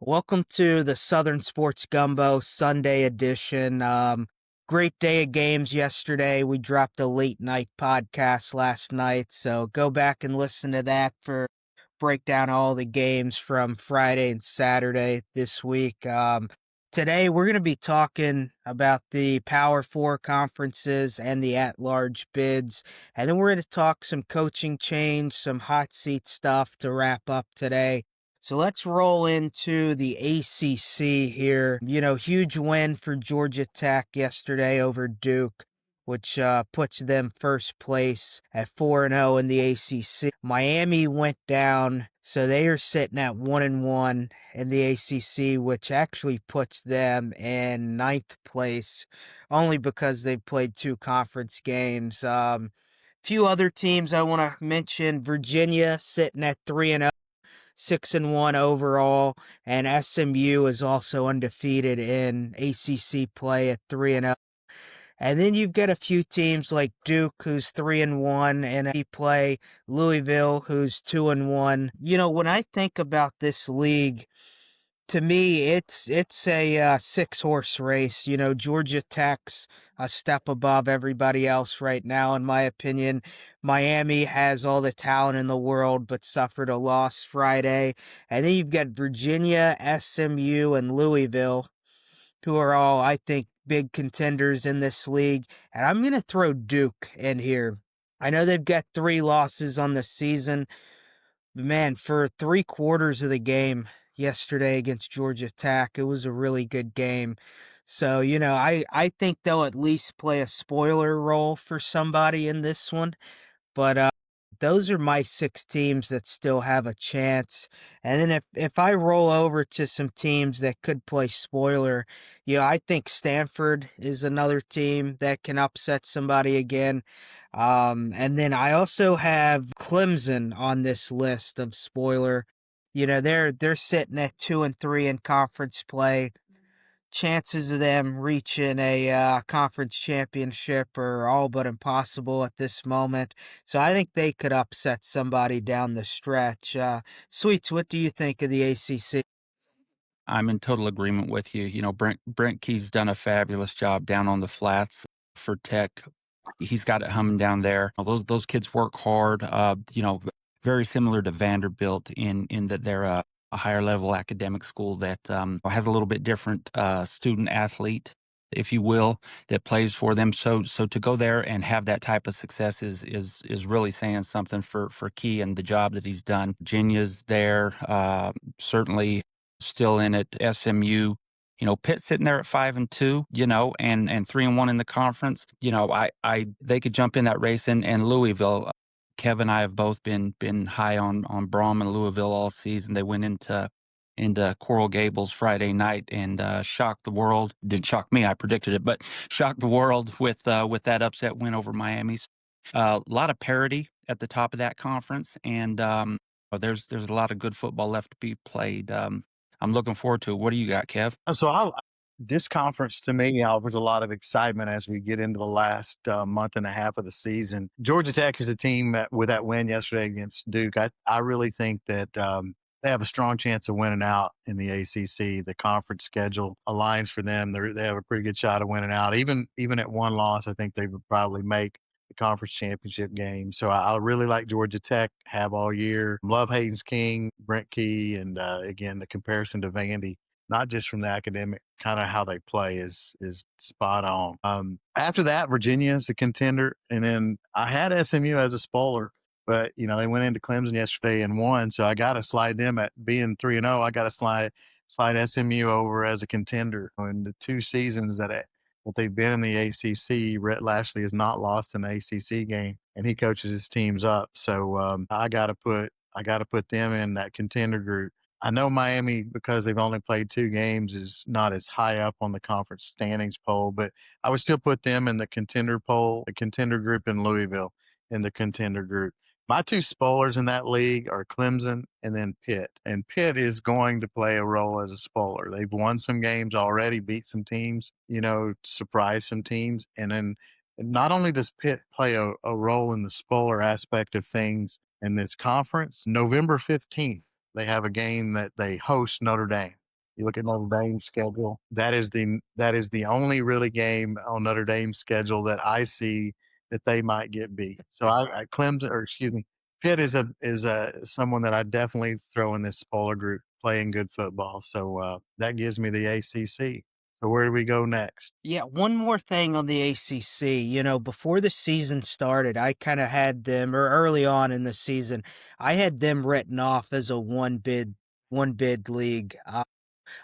Welcome to the Southern Sports Gumbo Sunday edition. Great day of games yesterday. We dropped a late night podcast last night, so go back and listen to that for breakdown all the games from Friday and Saturday this week. Today we're going to be talking about the Power Four conferences and the at-large bids, and then we're going to talk some coaching change, some hot seat stuff to wrap up today. So let's roll into the ACC here. Huge win for Georgia Tech yesterday over Duke, which puts them first place at 4-0 in the ACC. Miami went down, so they are sitting at 1-1 in the ACC, which actually puts them in ninth place, only because they've played two conference games. Few other teams I want to mention: Virginia sitting at 3-0. 6-1 overall, and SMU is also undefeated in ACC play at 3-0. And then you've got a few teams like Duke, who's 3-1 in ACC play, Louisville, who's 2-1. When I think about this league, to me, it's a six-horse race. Georgia Tech's a step above everybody else right now, in my opinion. Miami has all the talent in the world, but suffered a loss Friday. And then you've got Virginia, SMU, and Louisville, who are all, I think, big contenders in this league. And I'm going to throw Duke in here. I know they've got 3 losses on the season. Man, for 3 quarters of the game yesterday against Georgia Tech, it was a really good game. So, I think they'll at least play a spoiler role for somebody in this one. But those are my six teams that still have a chance. And then if I roll over to some teams that could play spoiler, I think Stanford is another team that can upset somebody again. And then I also have Clemson on this list of spoiler. They're sitting at 2-3 in conference play. Chances of them reaching a conference championship are all but impossible at this moment. So I think they could upset somebody down the stretch. Sweets, what do you think of the ACC? I'm in total agreement with you. Brent Key's done a fabulous job down on the flats for Tech. He's got it humming down there. Those kids work hard. Very similar to Vanderbilt in that they're a higher level academic school that has a little bit different student athlete, if you will, that plays for them. So to go there and have that type of success is really saying something for Key and the job that he's done. Virginia's there, certainly still in it. SMU, Pitt sitting there at 5-2, and 3-1 in the conference. I they could jump in that race, and Louisville. Kev and I have both been high on Brom and Louisville all season. They went into Coral Gables Friday night and shocked the world. Didn't shock me, I predicted it, but shocked the world with that upset win over Miami. A lot of parity at the top of that conference, and there's a lot of good football left to be played. I'm looking forward to it. What do you got, Kev? This conference to me offers a lot of excitement as we get into the last month and a half of the season. Georgia Tech is a team with that win yesterday against Duke. I really think that they have a strong chance of winning out in the ACC. The conference schedule aligns for them. They have a pretty good shot of winning out. Even at one loss, I think they would probably make the conference championship game. So I really like Georgia Tech, have all year. Love Hayden's King, Brent Key, and again, the comparison to Vandy, not just from the academic, kind of how they play is spot on. After that, Virginia is a contender, and then I had SMU as a spoiler, but they went into Clemson yesterday and won, so I got to slide them at being 3-0. I got to slide SMU over as a contender. In the 2 seasons that they've been in the ACC, Rhett Lashley has not lost an ACC game, and he coaches his teams up. So I got to put them in that contender group. I know Miami, because they've only played 2 games, is not as high up on the conference standings poll, but I would still put them in the contender poll, the contender group, in Louisville in the contender group. My two spoilers in that league are Clemson and then Pitt. And Pitt is going to play a role as a spoiler. They've won some games already, beat some teams, surprised some teams. And then not only does Pitt play a role in the spoiler aspect of things in this conference, November 15th, they have a game that they host Notre Dame. You look at Notre Dame's schedule. That is the only really game on Notre Dame's schedule that I see that they might get beat. So I Clemson, or excuse me, Pitt is a someone that I definitely throw in this spoiler group playing good football. So that gives me the ACC. So where do we go next? Yeah, one more thing on the ACC. Before the season started, I kind of had them, or early on in the season, I had them written off as a one bid league.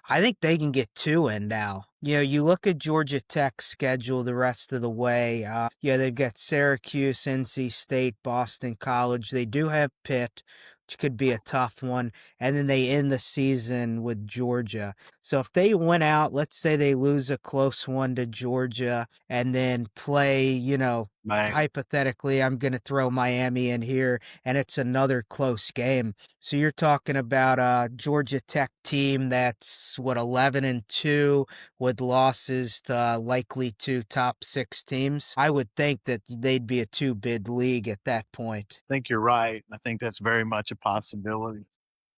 I think they can get two in now. You look at Georgia Tech's schedule the rest of the way. Yeah, they've got Syracuse, NC State, Boston College. They do have Pitt, which could be a tough one. And then they end the season with Georgia. So if they win out, let's say they lose a close one to Georgia and then play, Miami. hypothetically, I'm going to throw Miami in here and it's another close game. So you're talking about a Georgia Tech team that's 11-2 with losses to likely two top six teams. I would think that they'd be a two-bid league at that point. I think you're right. I think that's very much a possibility.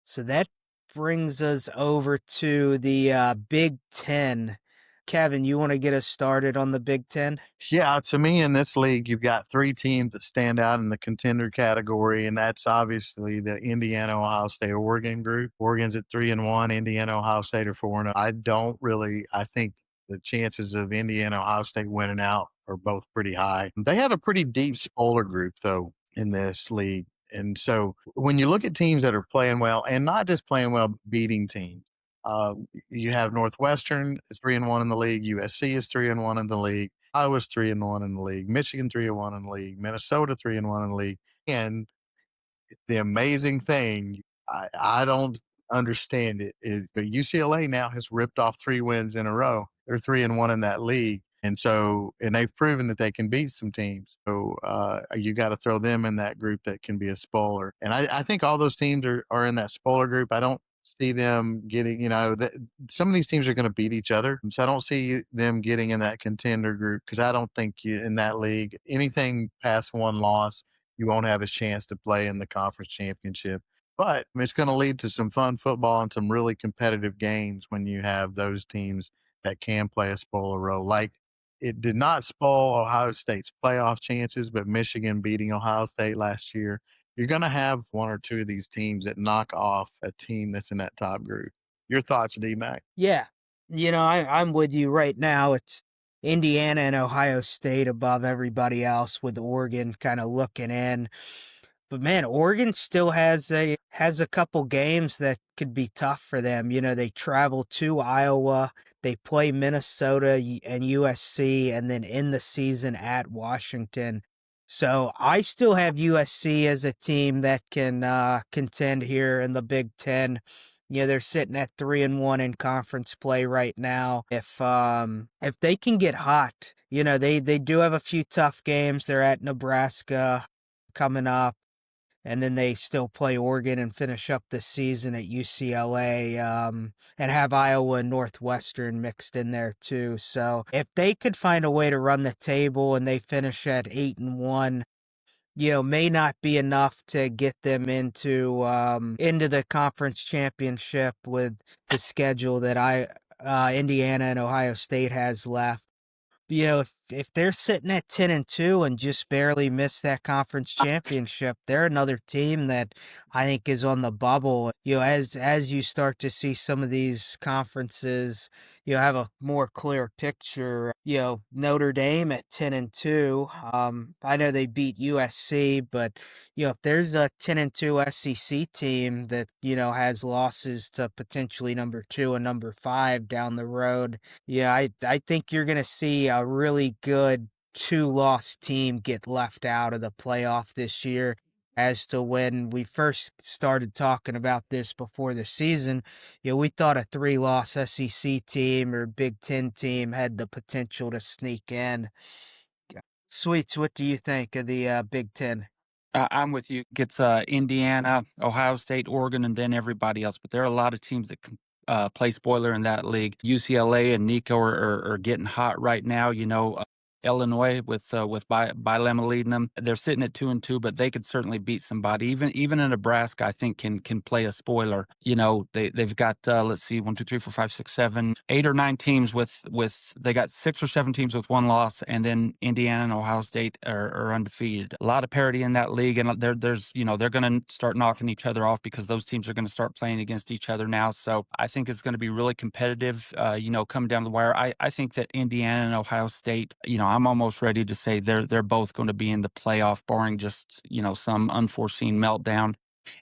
So that brings us over to the Big Ten. Kevin, you want to get us started on the Big Ten? Yeah, to me in this league, you've got three teams that stand out in the contender category, and that's obviously the Indiana, Ohio State, Oregon group. Oregon's at 3-1. Indiana, Ohio State are 4-0. I think the chances of Indiana, Ohio State winning out are both pretty high. They have a pretty deep spoiler group though in this league. And so when you look at teams that are playing well and not just playing well, beating teams, uh, you have Northwestern is 3-1 in the league. USC is 3-1 in the league. Iowa's 3-1 in the league. Michigan 3-1 in the league. Minnesota 3-1 in the league. And the amazing thing, I don't understand it, is but UCLA now has ripped off 3 wins in a row. They're 3-1 in that league. And they've proven that they can beat some teams. So you got to throw them in that group that can be a spoiler. And I think all those teams are in that spoiler group. I don't see them getting, some of these teams are going to beat each other. So I don't see them getting in that contender group because I don't think in that league, anything past one loss, you won't have a chance to play in the conference championship. But it's going to lead to some fun football and some really competitive games when you have those teams that can play a spoiler role. Like it did not spoil Ohio State's playoff chances, but Michigan beating Ohio State last year, you're going to have one or two of these teams that knock off a team that's in that top group. Your thoughts, D-Mac? Yeah. I'm with you right now. It's Indiana and Ohio State above everybody else with Oregon kind of looking in. But man, Oregon still has a couple games that could be tough for them. They travel to Iowa, they play Minnesota and USC, and then end the season at Washington. So I still have USC as a team that can contend here in the Big Ten. They're sitting at 3-1 in conference play right now. If they can get hot, they do have a few tough games. They're at Nebraska coming up, and then they still play Oregon and finish up the season at UCLA, and have Iowa and Northwestern mixed in there too. So if they could find a way to run the table and they finish at 8-1, may not be enough to get them into the conference championship with the schedule that Indiana and Ohio State has left. If they're sitting at 10-2 and just barely miss that conference championship, they're another team that I think is on the bubble. As you start to see some of these conferences, have a more clear picture. Notre Dame at 10-2. I know they beat USC, but if there's a 10-2 SEC team that has losses to potentially number 2 and number 5 down the road, yeah, I think you're going to see a really good 2-loss team get left out of the playoff this year. As to when we first started talking about this before the season, we thought a 3-loss SEC team or Big Ten team had the potential to sneak in. Sweets, what do you think of the Big Ten? I'm with you. Gets Indiana, Ohio State, Oregon, and then everybody else. But there are a lot of teams that can play spoiler in that league. UCLA and Nico are getting hot right now. Illinois with Bielema leading them. They're sitting at 2-2, but they could certainly beat somebody. Even in Nebraska, I think can play a spoiler. They've got let's see, 1, 2, 3, 4, 5, 6, 7, 8 or 9 teams with they got 6 or 7 teams with one loss, and then Indiana and Ohio State are undefeated. A lot of parity in that league, and there's they're going to start knocking each other off because those teams are going to start playing against each other now. So I think it's going to be really competitive. Coming down the wire. I think that Indiana and Ohio State, I'm almost ready to say they're both going to be in the playoff, barring just some unforeseen meltdown.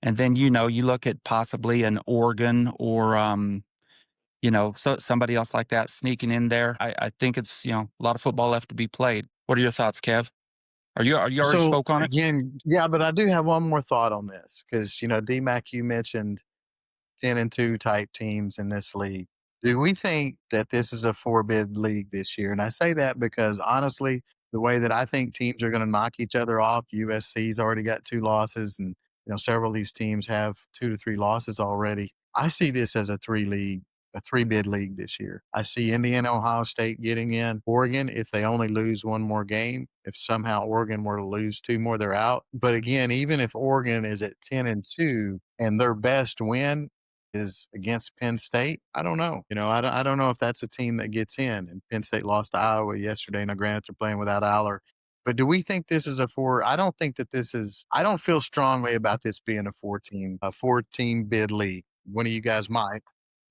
And then you look at possibly an Oregon or somebody else like that sneaking in there. I think it's a lot of football left to be played. What are your thoughts, Kev? Are you already So spoke on it? again, yeah, but I do have one more thought on this because DMAC, you mentioned 10-2 type teams in this league. Do we think that this is a 4-bid league this year? And I say that because honestly, the way that I think teams are going to knock each other off, USC's already got 2 losses, and several of these teams have 2 to 3 losses already. I see this as a 3-bid league this year. I see Indiana, Ohio State getting in. Oregon, if they only lose one more game, if somehow Oregon were to lose 2 more, they're out. But again, even if Oregon is at 10-2 and their best win is against Penn State, I don't know. I don't know if that's a team that gets in. And Penn State lost to Iowa yesterday. Now, granted, they're playing without Aller. But do we think this is a 4? I don't think that this is. I don't feel strongly about this being a 4-team bid league. One of you guys might.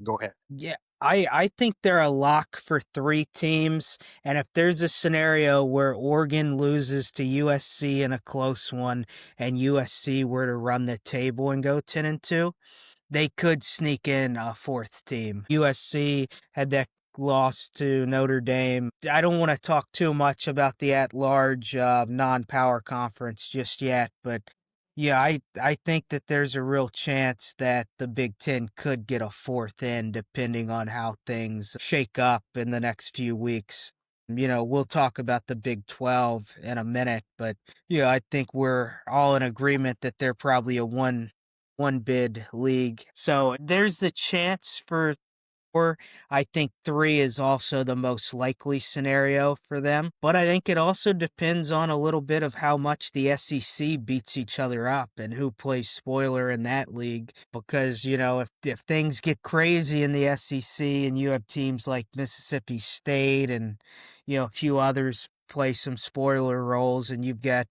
Go ahead. Yeah, I think they're a lock for 3 teams, and if there's a scenario where Oregon loses to USC in a close one and USC were to run the table and go 10-2, they could sneak in a 4th team. USC had that loss to Notre Dame. I don't want to talk too much about the at-large non-power conference just yet, but yeah, I think that there's a real chance that the Big Ten could get a 4th in depending on how things shake up in the next few weeks. We'll talk about the Big 12 in a minute, but yeah, I think we're all in agreement that they're probably a one bid league. So there's the chance for 4. I think 3 is also the most likely scenario for them. But I think it also depends on a little bit of how much the SEC beats each other up and who plays spoiler in that league. Because, if things get crazy in the SEC and you have teams like Mississippi State and, a few others play some spoiler roles, and you've got,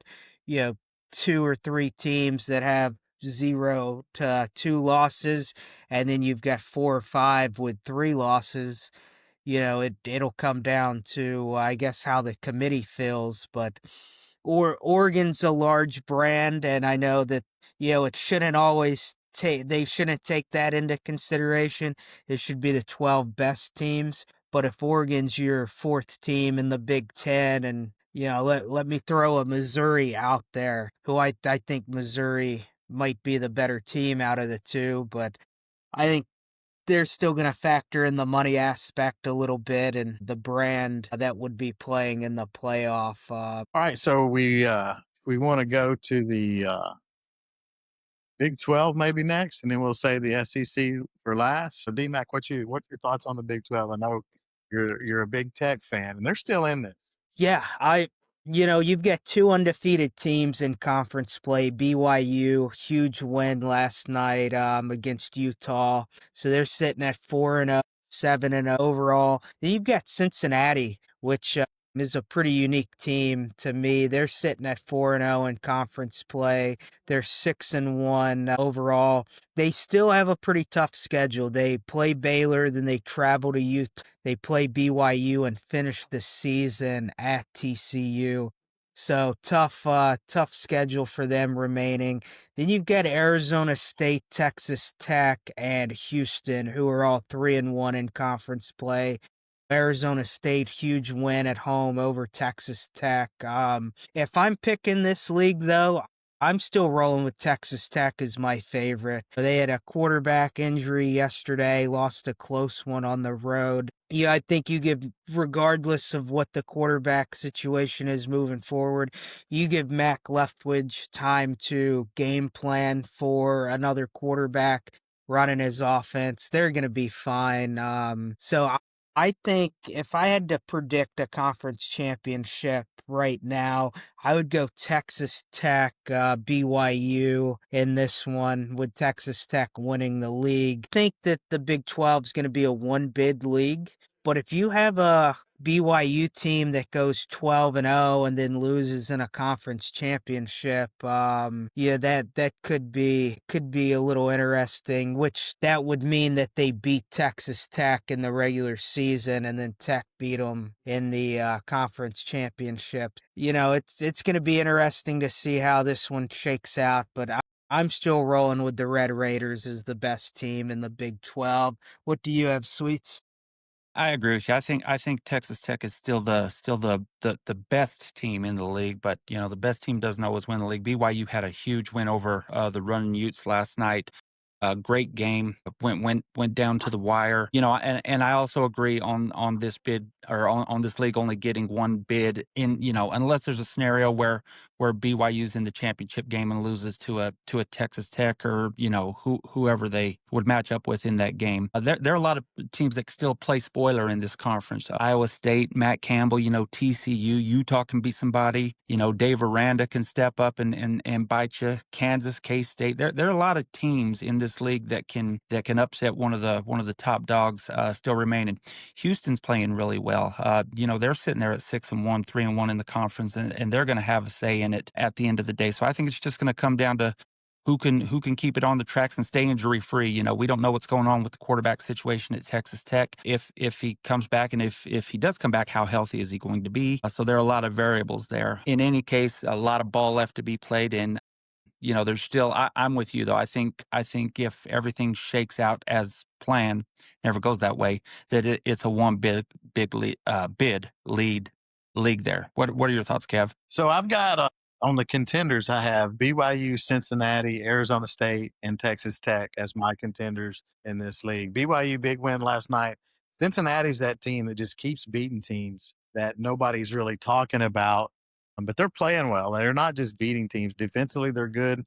2 or 3 teams that have 0 to 2 losses, and then you've got 4 or 5 with 3 losses. It'll come down to, I guess, how the committee feels. But Oregon's a large brand, and I know that it shouldn't always they shouldn't take that into consideration. It should be the 12 best teams. But if Oregon's your 4th team in the Big Ten, and let me throw a Missouri out there, who I think Missouri might be the better team out of the 2, but I think they're still going to factor in the money aspect a little bit and the brand that would be playing in the playoff. All right, so we want to go to the Big 12 maybe next, and then we'll say the SEC for last. So DMAC, what's your thoughts on the Big 12? I know you're a big Tech fan, and they're still in this. Yeah, you've got 2 undefeated teams in conference play. BYU, huge win last night against Utah. So they're sitting at 4-0, 7-0 overall. Then you've got Cincinnati, which is a pretty unique team to me. They're sitting at 4-0 in conference play. They're 6-1 overall. They still have a pretty tough schedule. They play Baylor, then they travel to Utah. They play BYU and finish the season at TCU. So tough schedule for them remaining. Then you've got Arizona State, Texas Tech, and Houston, who are all 3-1 in conference play. Arizona State, huge win at home over Texas Tech. If I'm picking this league, though, I'm still rolling with Texas Tech as my favorite. They had a quarterback injury yesterday, lost a close one on the road. Yeah, I think regardless of what the quarterback situation is moving forward, you give Mac Leftwich time to game plan for another quarterback running his offense. They're going to be fine. So I think if I had to predict a conference championship right now, I would go Texas Tech, BYU in this one, with Texas Tech winning the league. I think that the Big 12 is going to be a one bid league, but if you have a BYU team that goes 12-0 and then loses in a conference championship, yeah, that could be a little interesting, which that would mean that they beat Texas Tech in the regular season and then Tech beat them in the conference championship. It's going to be interesting to see how this one shakes out, but I'm still rolling with the Red Raiders as the best team in the Big 12. What do you have, Sweets? I agree with you. I think Texas Tech is still the best team in the league, but the best team doesn't always win the league. BYU had a huge win over the Running Utes last night. A great game. Went down to the wire. And I also agree on this bid, or on this league only getting one bid in. Unless there's a scenario where BYU's in the championship game and loses to a Texas Tech, or whoever they would match up with in that game. There are a lot of teams that still play spoiler in this conference. Iowa State, Matt Campbell, TCU, Utah can be somebody. Dave Aranda can step up and bite you. Kansas, K-State. There are a lot of teams in this league that can upset one of the top dogs still remaining. Houston's playing really well. They're sitting there at 6-1, 3-1 in the conference, and they're going to have a say in it at the end of the day. So I think it's just going to come down to who can keep it on the tracks and stay injury free. We don't know what's going on with the quarterback situation at Texas Tech. If he comes back, and if he does come back, how healthy is he going to be? So there are a lot of variables there. In any case, a lot of ball left to be played, and there's still. I'm with you though. I think if everything shakes out as planned, never goes that way, that it's a one big bid lead league there. What are your thoughts, Kev? So I've got on the contenders, I have BYU, Cincinnati, Arizona State, and Texas Tech as my contenders in this league. BYU big win last night. Cincinnati's that team that just keeps beating teams that nobody's really talking about, but they're playing well. They're not just beating teams. Defensively, they're good.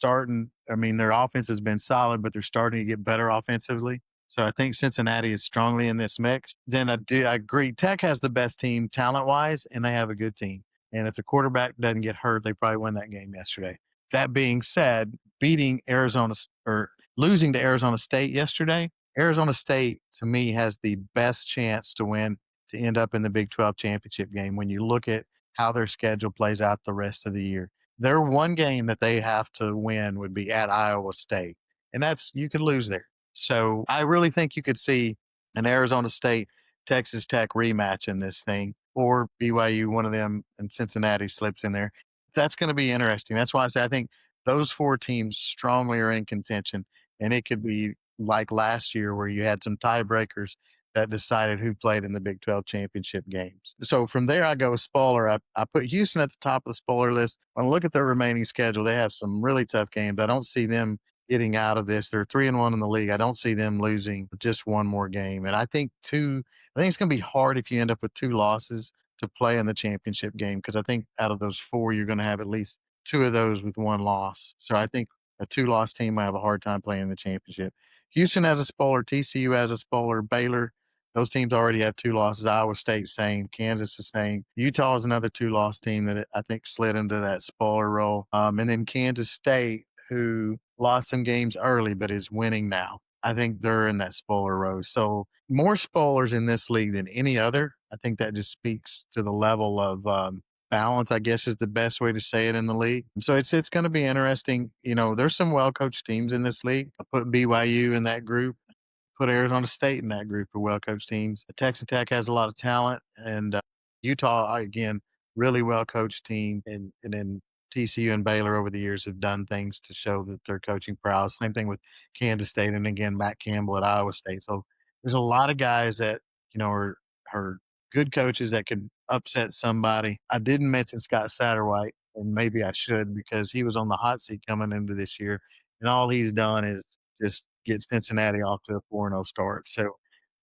I mean, their offense has been solid, but they're starting to get better offensively. So I think Cincinnati is strongly in this mix. Then I agree. Tech has the best team talent wise, and they have a good team. And if the quarterback doesn't get hurt, they probably win that game yesterday. That being said, beating Arizona or losing to Arizona State yesterday, Arizona State to me has the best chance to win, to end up in the Big 12 championship game when you look at how their schedule plays out the rest of the year. Their one game that they have to win would be at Iowa State. And that's, you could lose there. So I really think you could see an Arizona State Texas Tech rematch in this thing, or BYU, one of them, and Cincinnati slips in there. That's going to be interesting. That's why I say I think those four teams strongly are in contention, and it could be like last year where you had some tiebreakers that decided who played in the Big 12 championship games. So from there, I go spoiler. I put Houston at the top of the spoiler list. When I look at their remaining schedule, they have some really tough games. I don't see them getting out of this. They're 3-1 in the league. I don't see them losing just one more game. And I think it's going to be hard if you end up with two losses to play in the championship game, because I think out of those four, you're going to have at least two of those with one loss. So I think a two-loss team might have a hard time playing in the championship. Houston has a spoiler. TCU has a spoiler. Baylor, those teams already have two losses. Iowa State, same. Kansas, the same. Utah is another two-loss team that I think slid into that spoiler role. And then Kansas State, who lost some games early but is winning now. I think they're in that spoiler row. So more spoilers in this league than any other. I think that just speaks to the level of balance, I guess is the best way to say it in the league. So it's going to be interesting. There's some well coached teams in this league. I put BYU in that group, put Arizona State in that group of well coached teams. Texas Tech has a lot of talent, and Utah, again, really well coached team. And then TCU and Baylor over the years have done things to show that they're coaching prowess. Same thing with Kansas State, and again, Matt Campbell at Iowa State. So there's a lot of guys that are good coaches that could upset somebody. I didn't mention Scott Satterwhite, and maybe I should, because he was on the hot seat coming into this year, and all he's done is just get Cincinnati off to a 4-0 start. So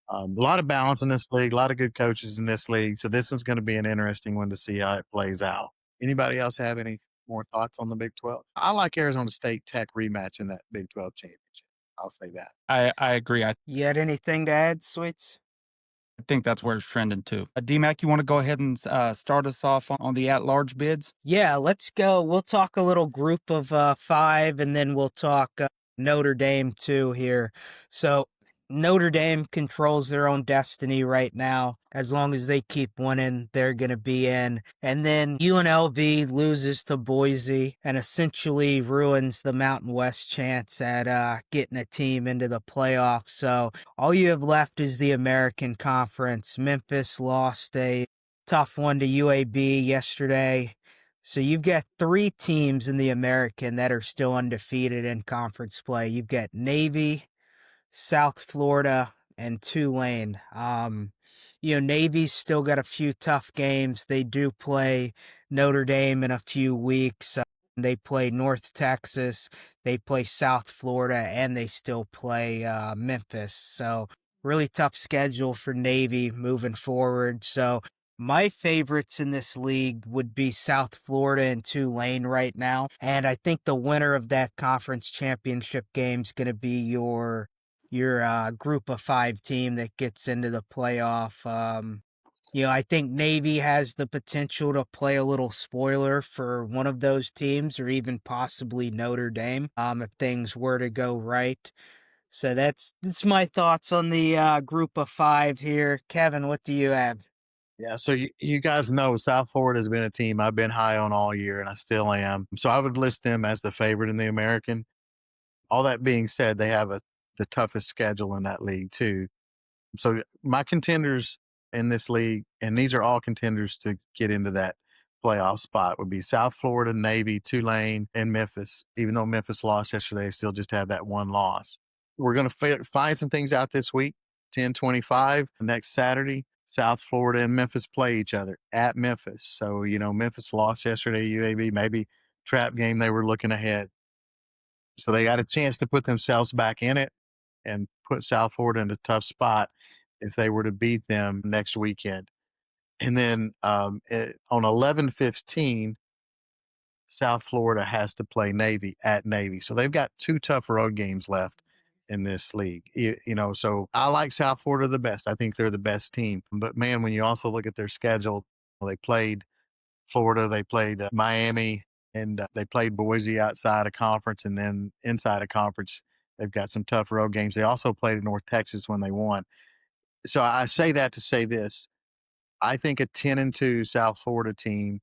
a lot of balance in this league, a lot of good coaches in this league. So this one's going to be an interesting one to see how it plays out. Anybody else have any more thoughts on the Big 12? I like Arizona State Tech rematch in that Big 12 championship. I'll say that. I agree. You had anything to add, Sweets? I think that's where it's trending to. D-Mac, you want to go ahead and start us off on the at-large bids? Yeah, let's go. We'll talk a little group of five, and then we'll talk Notre Dame too here. So Notre Dame controls their own destiny right now. As long as they keep winning, they're going to be in. And then UNLV loses to Boise and essentially ruins the Mountain West chance at getting a team into the playoffs. So all you have left is the American Conference. Memphis lost a tough one to UAB yesterday. So you've got three teams in the American that are still undefeated in conference play. You've got Navy, South Florida, and Tulane. Navy's still got a few tough games. They do play Notre Dame in a few weeks. They play North Texas, they play South Florida, and they still play Memphis. So really tough schedule for Navy moving forward. So my favorites in this league would be South Florida and Tulane right now. And I think the winner of that conference championship game is going to be your group of five team that gets into the playoff. I think Navy has the potential to play a little spoiler for one of those teams or even possibly Notre Dame if things were to go right. So that's my thoughts on the group of five here. Kevin, what do you have? Yeah, so you guys know South Florida has been a team I've been high on all year, and I still am. So I would list them as the favorite in the American. All that being said, they have the toughest schedule in that league too. So my contenders in this league, and these are all contenders to get into that playoff spot, would be South Florida, Navy, Tulane, and Memphis. Even though Memphis lost yesterday, they still just have that one loss. We're going to find some things out this week. 10:25 next Saturday. South Florida and Memphis play each other at Memphis. So, Memphis lost yesterday, UAB, maybe trap game they were looking ahead. So they got a chance to put themselves back in it and put South Florida in a tough spot if they were to beat them next weekend. And then on 11/15, South Florida has to play Navy at Navy. So they've got two tough road games left in this league. So I like South Florida the best. I think they're the best team. But man, when you also look at their schedule, they played Florida, they played Miami, and they played Boise outside of conference, and then inside of conference, they've got some tough road games. They also played North Texas when they won. So I say that to say this: I think a 10-2 South Florida team,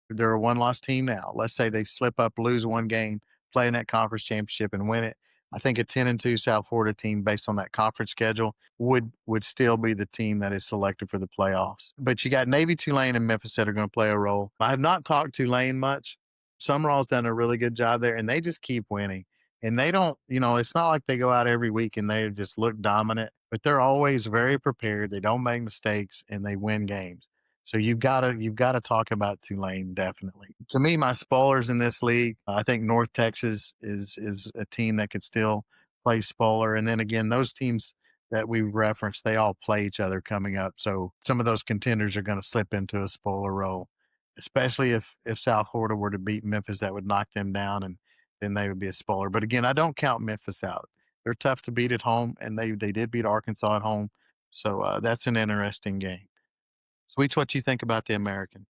they're a one-loss team now. Let's say they slip up, lose one game, play in that conference championship, and win it. I think a 10-2 South Florida team, based on that conference schedule, would still be the team that is selected for the playoffs. But you got Navy, Tulane, and Memphis that are going to play a role. I have not talked Tulane much. Summerall's done a really good job there, and they just keep winning. And they don't, it's not like they go out every week and they just look dominant, but they're always very prepared. They don't make mistakes and they win games. So you've got to talk about Tulane definitely. To me, my spoilers in this league, I think North Texas is a team that could still play spoiler. And then again, those teams that we referenced, they all play each other coming up. So some of those contenders are going to slip into a spoiler role, especially if South Florida were to beat Memphis, that would knock them down, and then they would be a spoiler. But again, I don't count Memphis out. They're tough to beat at home, and they did beat Arkansas at home. So that's an interesting game. Sweets, what you think about the American?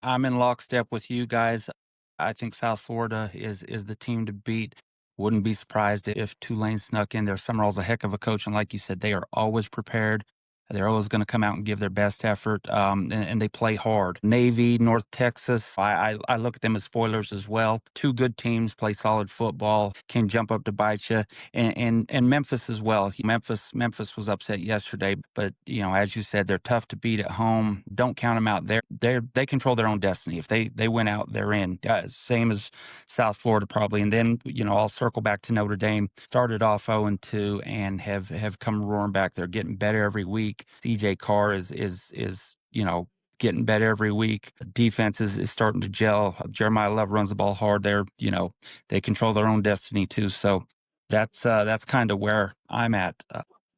I'm in lockstep with you guys. I think South Florida is the team to beat. Wouldn't be surprised if Tulane snuck in there. Summerall's a heck of a coach, and like you said, they are always prepared. They're always going to come out and give their best effort, and they play hard. Navy, North Texas, I look at them as spoilers as well. Two good teams play solid football, can jump up to bite you, and Memphis as well. Memphis was upset yesterday, but as you said, they're tough to beat at home. Don't count them out. They control their own destiny. If they win out, they're in. Same as South Florida probably, and then I'll circle back to Notre Dame. Started off 0-2 and have come roaring back. They're getting better every week. DJ Carr is getting better every week. Defense is starting to gel. Jeremiah Love runs the ball hard. They control their own destiny too. So that's kind of where I'm at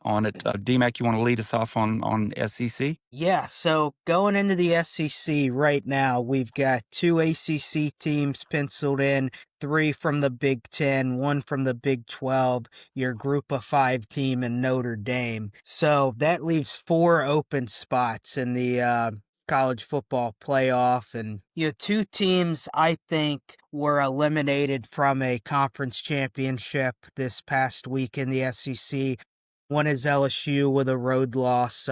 on it. DMAC, you want to lead us off on SEC? Yeah, so going into the SEC right now, we've got 2 ACC teams penciled in, 3 from the Big Ten, 1 from the Big 12, your Group of 5 team in Notre Dame. So that leaves 4 open spots in the college football playoff. And 2 teams I think were eliminated from a conference championship this past week in the SEC. One is LSU with a road loss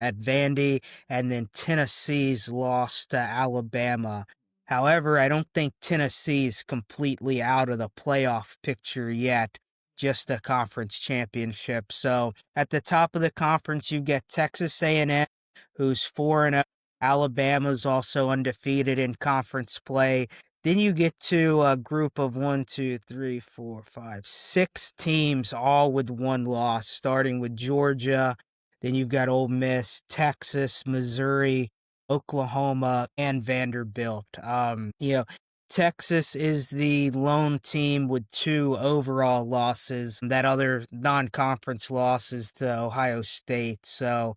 at Vandy, and then Tennessee's loss to Alabama. However, I don't think Tennessee's completely out of the playoff picture yet, just a conference championship. So at the top of the conference, you get Texas A&M, who's 4-0. Alabama's also undefeated in conference play. Then you get to a group of 6 teams, all with 1 loss, starting with Georgia. Then you've got Ole Miss, Texas, Missouri, Oklahoma, and Vanderbilt. Texas is the lone team with 2 overall losses. That other non-conference losses to Ohio State. So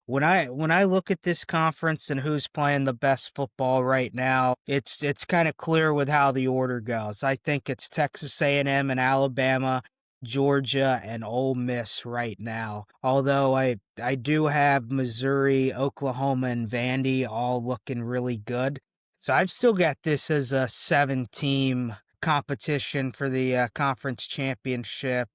when I look at this conference and who's playing the best football right now, it's kind of clear with how the order goes. I think it's Texas A&M and Alabama, Georgia, and Ole Miss right now. Although I do have Missouri, Oklahoma, and Vandy all looking really good. So I've still got this as a 7-team competition for the conference championship.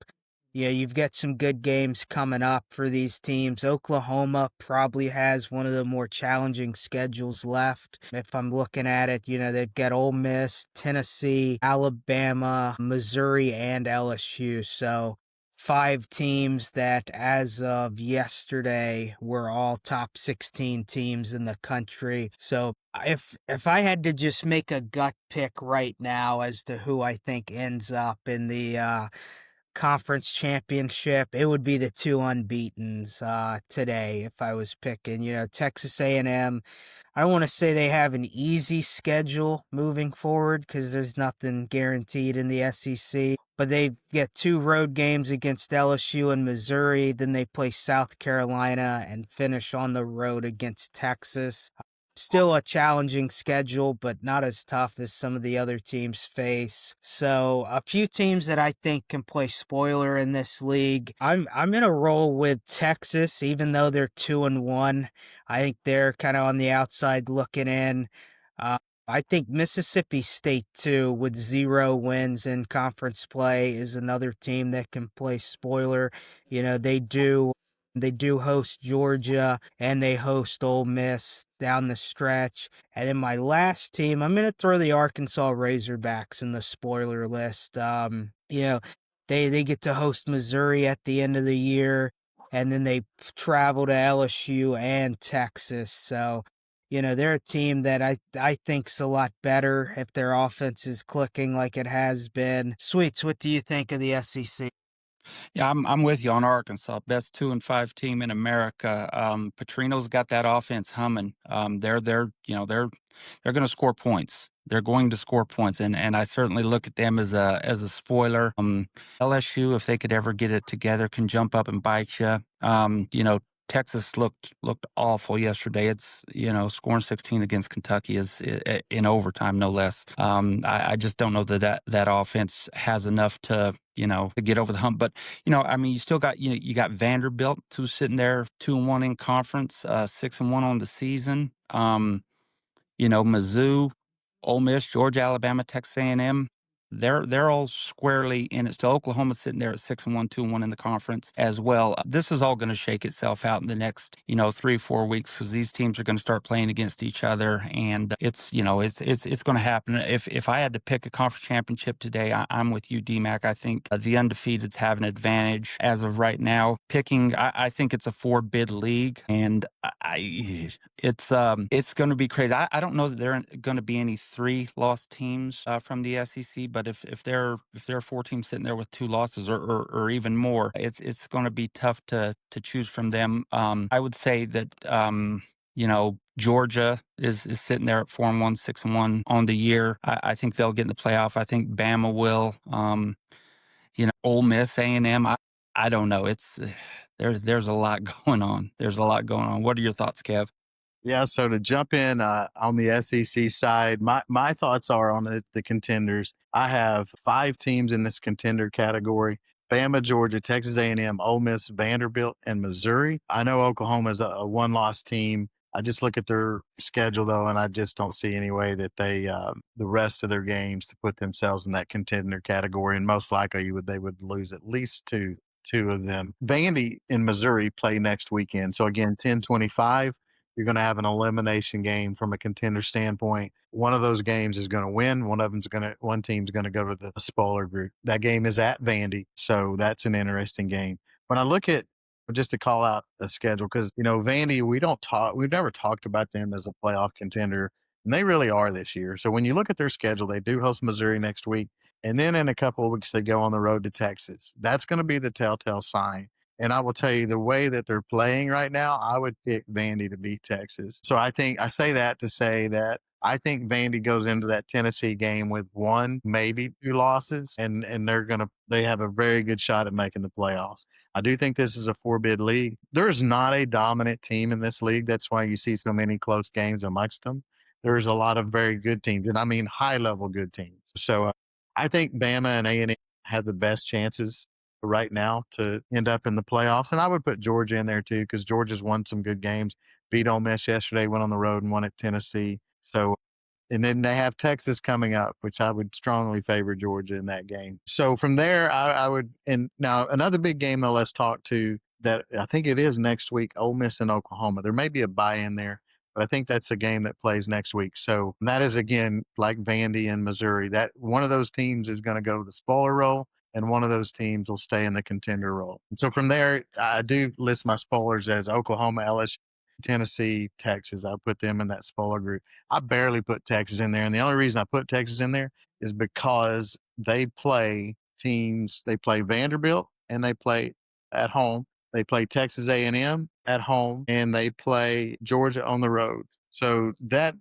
Yeah, you've got some good games coming up for these teams. Oklahoma probably has one of the more challenging schedules left. If I'm looking at it, they've got Ole Miss, Tennessee, Alabama, Missouri, and LSU. So 5 teams that, as of yesterday, were all top 16 teams in the country. So if I had to just make a gut pick right now as to who I think ends up in the conference championship, it would be the 2 unbeatens today if I was picking. Texas A&M, I don't want to say they have an easy schedule moving forward because there's nothing guaranteed in the SEC, but they get 2 road games against LSU and Missouri, then they play South Carolina and finish on the road against Texas. Still a challenging schedule, but not as tough as some of the other teams face. So a few teams that I think can play spoiler in this league. I'm gonna roll with Texas, even though they're 2-1. I think they're kind of on the outside looking in. Uh, I think Mississippi State too, with 0 wins in conference play, is another team that can play spoiler. They do host Georgia and they host Ole Miss down the stretch. And then my last team, I'm going to throw the Arkansas Razorbacks in the spoiler list. They get to host Missouri at the end of the year, and then they travel to LSU and Texas. So, they're a team that I think's a lot better if their offense is clicking like it has been. Sweets, what do you think of the SEC? Yeah, I'm with you on Arkansas. Best 2 and 5 team in America. Petrino's got that offense humming. They're going to score points. They're going to score points, and I certainly look at them as a spoiler. LSU, if they could ever get it together, can jump up and bite you. Texas looked awful yesterday. It's scoring 16 against Kentucky is in overtime, no less. I just don't know that offense has enough to get over the hump. But you still got you got Vanderbilt, who's sitting there 2-1 in conference, 6-1 on the season. Mizzou, Ole Miss, Georgia, Alabama, Texas A&M. They're all squarely in it. So Oklahoma's sitting there at 6-1, 2-1 in the conference as well. This is all going to shake itself out in the next 3-4 weeks because these teams are going to start playing against each other, and it's going to happen. If I had to pick a conference championship today, I'm with you, DMAC. I think the undefeateds have an advantage as of right now. I think it's a 4-bid league, and it's going to be crazy. I don't know that there are going to be any 3-loss teams from the SEC, but if there are 4 teams sitting there with 2 losses or even more, it's going to be tough to choose from them. I would say that Georgia is sitting there at 4-1, 6-1 on the year. I think they'll get in the playoff. I think Bama will. Ole Miss, A&M. I don't know. There's a lot going on. There's a lot going on. What are your thoughts, Kev? Yeah, so to jump in on the SEC side, my thoughts are on the contenders. I have 5 teams in this contender category: Bama, Georgia, Texas A&M, Ole Miss, Vanderbilt, and Missouri. I know Oklahoma is a one-loss team. I just look at their schedule though, and I just don't see any way that they the rest of their games to put themselves in that contender category. And most likely, they would lose at least two of them. Vandy in Missouri play next weekend, so again, 10-25. You're going to have an elimination game from a contender standpoint. One of those games is going to win. One team's going to go to the spoiler group. That game is at Vandy, so that's an interesting game. When I look at just to call out the schedule, because Vandy, we've never talked about them as a playoff contender, and they really are this year. So when you look at their schedule, they do host Missouri next week, and then in a couple of weeks they go on the road to Texas. That's going to be the telltale sign. And I will tell you the way that they're playing right now, I would pick Vandy to beat Texas. So I say that to say that I think Vandy goes into that Tennessee game with 1, maybe 2 losses, and they have a very good shot at making the playoffs. I do think this is a 4-bid league. There is not a dominant team in this league. That's why you see so many close games amongst them. There's a lot of very good teams, and I mean high level good teams. So I think Bama and A&M have the best chances right now to end up in the playoffs. And I would put Georgia in there too, because Georgia's won some good games. Beat Ole Miss yesterday, went on the road and won at Tennessee. So, and then they have Texas coming up, which I would strongly favor Georgia in that game. So from there, I would. And now another big game though, let's talk to that. I think it is next week, Ole Miss and Oklahoma. There may be a bye in there, but I think that's a game that plays next week. So that is again like Vandy and Missouri. That one of those teams is going to go to the spoiler role, and one of those teams will stay in the contender role. So from there, I do list my spoilers as Oklahoma, LSU, Tennessee, Texas. I put them in that spoiler group. I barely put Texas in there, and the only reason I put Texas in there is because they play teams. They play Vanderbilt, and they play at home. They play Texas A&M at home, and they play Georgia on the road. So that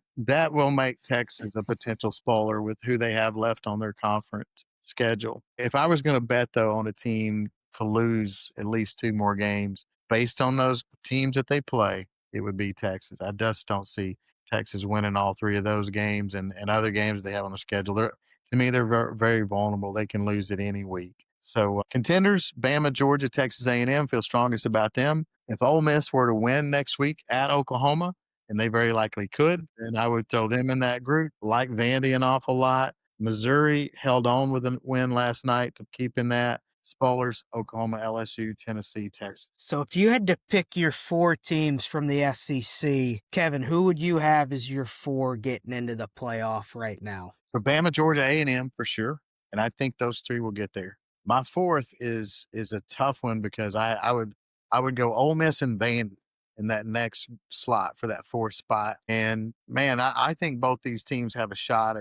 will make Texas a potential spoiler with who they have left on their conference schedule. If I was going to bet though on a team to lose at least 2 more games based on those teams that they play, it would be Texas. I just don't see Texas winning all 3 of those games and other games they have on the schedule. To me, they're very, very vulnerable. They can lose it any week. So contenders, Bama, Georgia, Texas A&M feel strongest about them. If Ole Miss were to win next week at Oklahoma, and they very likely could, then I would throw them in that group. Like Vandy an awful lot. Missouri held on with a win last night to keep in that. Spoilers, Oklahoma, LSU, Tennessee, Texas. So if you had to pick your 4 teams from the SEC, Kevin, who would you have as your 4 getting into the playoff right now? For Bama, Georgia, A&M for sure, and I think those 3 will get there. My 4th is a tough one because I would go Ole Miss and Vandy in that next slot for that 4th spot. And man, I think both these teams have a shot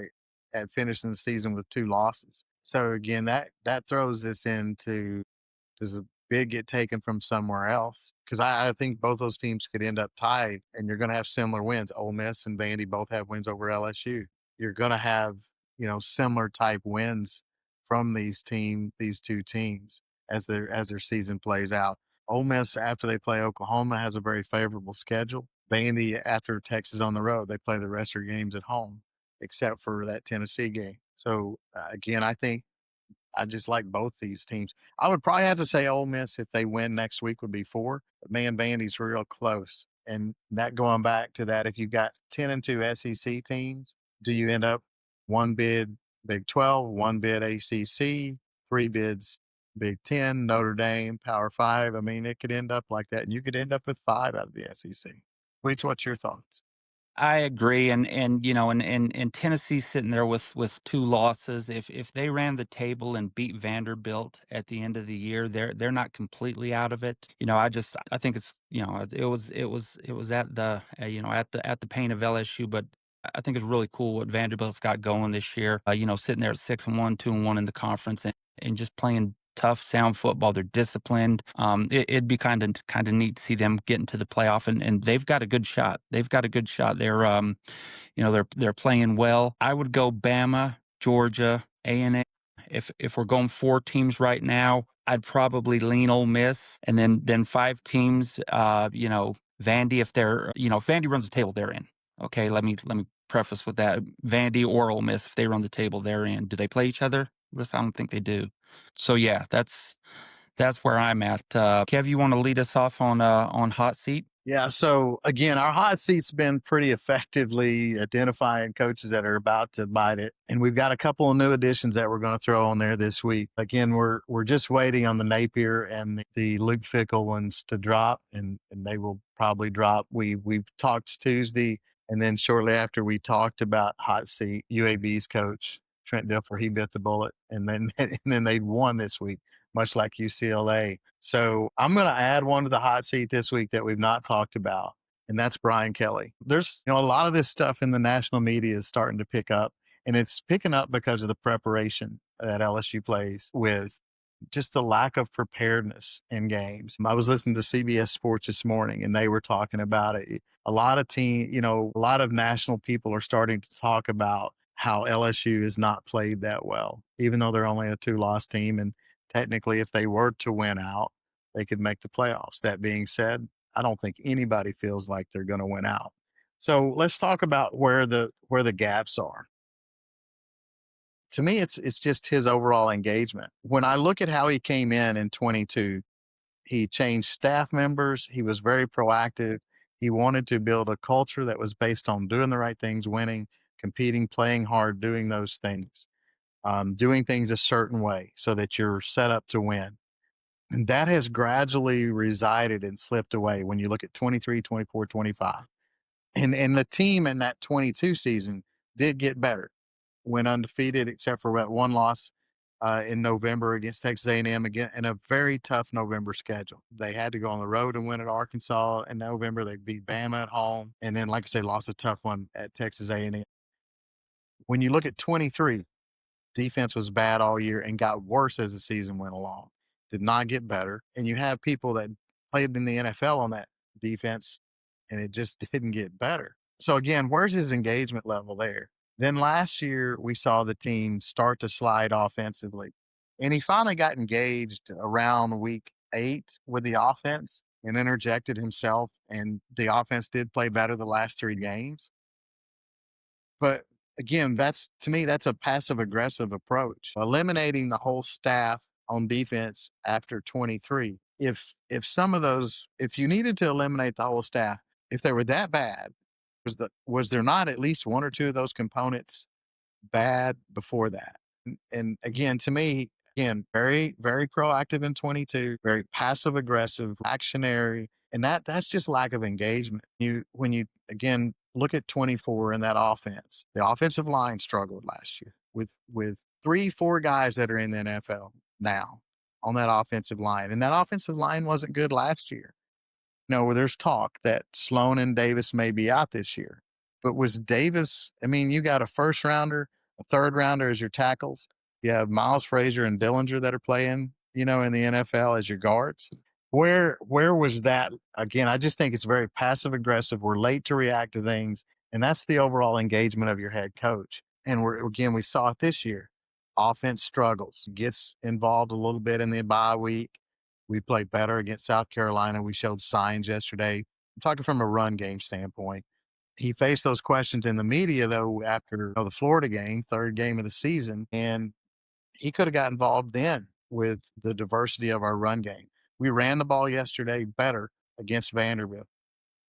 at finishing the season with 2 losses. So again, that throws this into, does a bid get taken from somewhere else? Because I think both those teams could end up tied, and you're going to have similar wins. Ole Miss and Vandy both have wins over LSU. You're going to have similar type wins from these 2 teams as their season plays out. Ole Miss, after they play Oklahoma, has a very favorable schedule. Vandy, after Texas on the road, they play the rest of their games at home, except for that Tennessee game. So again, I think I just like both these teams. I would probably have to say Ole Miss if they win next week would be 4. But man, Vandy's real close. And that going back to that, if you've got 10-2 SEC teams, do you end up 1 bid Big 12, 1 bid ACC, 3 bids Big 10, Notre Dame, Power 5? I mean, it could end up like that. And you could end up with 5 out of the SEC. What's your thoughts? I agree, and Tennessee's sitting there with 2 losses. If they ran the table and beat Vanderbilt at the end of the year, they're not completely out of it. I think it's it was at the at the pain of LSU, but I think it's really cool what Vanderbilt's got going this year. Sitting there at 6-1, 2-1 in the conference, and just playing tough, sound football. They're disciplined. It'd be kind of neat to see them get into the playoff, and they've got a good shot. They've got a good shot. They're playing well. I would go Bama, Georgia, A&M, If we're going 4 teams right now, I'd probably lean Ole Miss, and then 5 teams. Vandy, if they're if Vandy runs the table, they're in. Okay, let me preface with that. Vandy or Ole Miss, if they run the table, they're in. Do they play each other? I don't think they do. So yeah, that's where I'm at. Kev, you want to lead us off on hot seat? Yeah. So again, our hot seat's been pretty effectively identifying coaches that are about to bite it, and we've got a couple of new additions that we're going to throw on there this week. Again, we're just waiting on the Napier and the Luke Fickle ones to drop, and they will probably drop. We've talked Tuesday, and then shortly after we talked about hot seat UAB's coach Trent Dilfer. He bit the bullet, and then and then they won this week, much like UCLA. So I'm going to add one to the hot seat this week that we've not talked about, and that's Brian Kelly. There's a lot of this stuff in the national media is starting to pick up, and it's picking up because of the preparation that LSU plays with, just the lack of preparedness in games. I was listening to CBS Sports this morning, and they were talking about it. A lot of a lot of national people are starting to talk about how LSU has not played that well, even though they're only a 2-loss team. And technically, if they were to win out, they could make the playoffs. That being said, I don't think anybody feels like they're going to win out. So let's talk about where the gaps are. To me, it's just his overall engagement. When I look at how he came in 22, he changed staff members. He was very proactive. He wanted to build a culture that was based on doing the right things, winning, competing, playing hard, doing those things, doing things a certain way so that you're set up to win. And that has gradually resided and slipped away when you look at 23, 24, 25. And the team in that 22 season did get better, went undefeated except for that one loss in November against Texas A&M again in a very tough November schedule. They had to go on the road and win at Arkansas in November. They beat Bama at home, and then, like I say, lost a tough one at Texas A&M. When you look at 23, defense was bad all year and got worse as the season went along. Did not get better. And you have people that played in the NFL on that defense, and it just didn't get better. So again, where's his engagement level there? Then last year we saw the team start to slide offensively. And he finally got engaged around week 8 with the offense and interjected himself. And the offense did play better the last 3 games. But again, that's to me, that's a passive aggressive approach. Eliminating the whole staff on defense after 23. If some of those, if you needed to eliminate the whole staff, if they were that bad, was there not at least one or two of those components bad before that? And again, to me, again, very, very proactive in 22, very passive aggressive, actionary, and that's just lack of engagement. When you again look at 24 in that offense, the offensive line struggled last year with 3, 4 guys that are in the NFL now on that offensive line, and that offensive line wasn't good last year. Where there's talk that Sloan and Davis may be out this year. But was Davis, I mean, you got a first rounder, a third rounder as your tackles. You have Miles Frazier and Dillinger that are playing, in the NFL as your guards. Where was that? Again, I just think it's very passive aggressive. We're late to react to things, and that's the overall engagement of your head coach. And we saw it this year. Offense struggles, gets involved a little bit in the bye week. We played better against South Carolina. We showed signs yesterday. I'm talking from a run game standpoint. He faced those questions in the media, though, after the Florida game, third game of the season, and he could have got involved then with the diversity of our run game. We ran the ball yesterday better against Vanderbilt,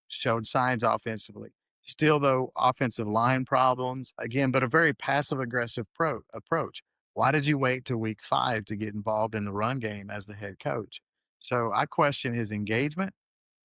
showed signs offensively. Still, though, offensive line problems, again, but a very passive aggressive approach. Why did you wait till week 5 to get involved in the run game as the head coach? So I question his engagement,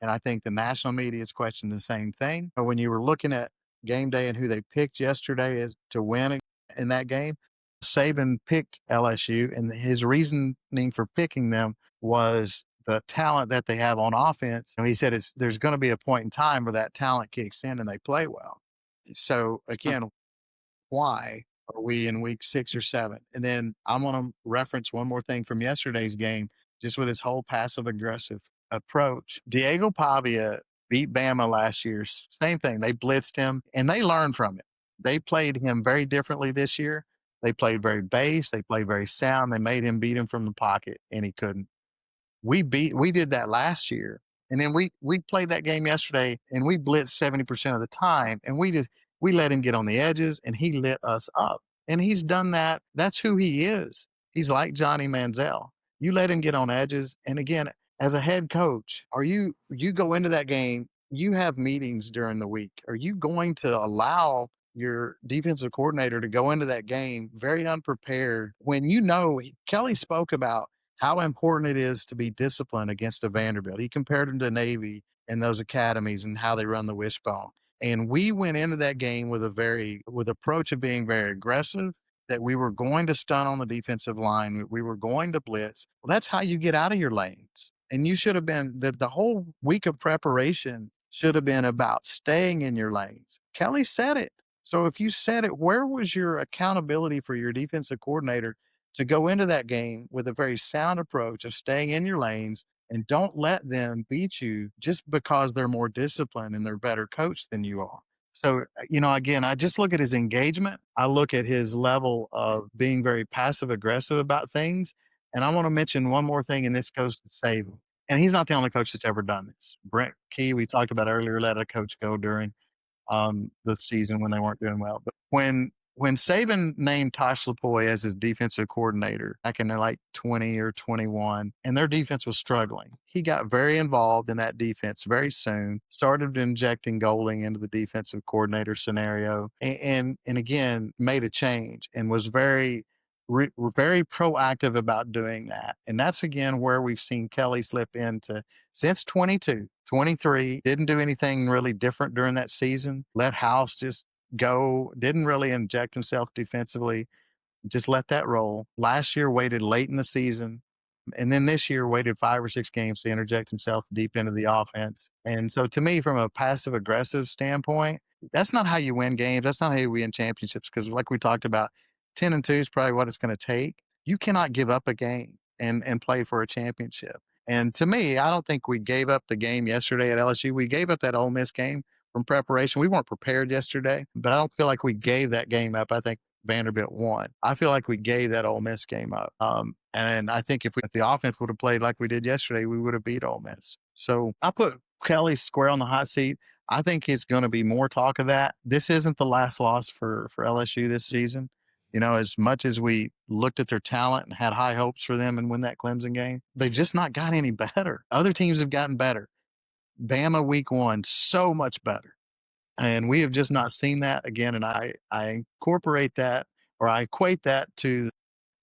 and I think the national media is questioning the same thing. But when you were looking at game day and who they picked yesterday to win in that game, Saban picked LSU, and his reasoning for picking them was the talent that they have on offense. And he said there's going to be a point in time where that talent kicks in and they play well. So again, why are we in week 6 or 7? And then I'm going to reference one more thing from yesterday's game, just with his whole passive aggressive approach. Diego Pavia beat Bama last year. Same thing. They blitzed him and they learned from it. They played him very differently this year. They played very base. They played very sound. They made him beat him from the pocket, and he couldn't. We did that last year, and then we played that game yesterday, and we blitzed 70% of the time, and we let him get on the edges, and he lit us up. And he's done that. That's who he is. He's like Johnny Manziel. You let him get on edges, and again, as a head coach, you go into that game, you have meetings during the week. Are you going to allow your defensive coordinator to go into that game very unprepared when you know Kelly spoke about how important it is to be disciplined against a Vanderbilt. He compared them to Navy and those academies and how they run the wishbone. And we went into that game with approach of being very aggressive, that we were going to stun on the defensive line, we were going to blitz. Well, that's how you get out of your lanes. And you should have been the whole week of preparation should have been about staying in your lanes. Kelly said it. So if you said it, where was your accountability for your defensive coordinator to go into that game with a very sound approach of staying in your lanes and don't let them beat you just because they're more disciplined and they're better coached than you are. So, again, I just look at his engagement. I look at his level of being very passive aggressive about things. And I want to mention one more thing, and this goes to Saban. And he's not the only coach that's ever done this. Brent Key, we talked about earlier, let a coach go during the season when they weren't doing well. But when Saban named Tosh Lapoy as his defensive coordinator back in like 20 or 21, and their defense was struggling, he got very involved in that defense very soon, started injecting Golding into the defensive coordinator scenario, and again, made a change and was very proactive about doing that. And that's again where we've seen Kelly slip into since 22. 23, didn't do anything really different during that season. Let House just go, didn't really inject himself defensively, just let that roll. Last year, waited late in the season. And then this year, waited 5 or 6 games to interject himself deep into the offense. And so, to me, from a passive aggressive standpoint, that's not how you win games. That's not how you win championships. Because, like we talked about, 10-2 is probably what it's going to take. You cannot give up a game and play for a championship. And to me, I don't think we gave up the game yesterday at LSU. We gave up that Ole Miss game from preparation. We weren't prepared yesterday, but I don't feel like we gave that game up. I think Vanderbilt won. I feel like we gave that Ole Miss game up. And I think if the offense would have played like we did yesterday, we would have beat Ole Miss. So I put Kelly square on the hot seat. I think it's going to be more talk of that. This isn't the last loss for LSU this season. As much as we looked at their talent and had high hopes for them and win that Clemson game, they've just not got any better. Other teams have gotten better. Bama week 1, so much better. And we have just not seen that again. And I incorporate that, or I equate that to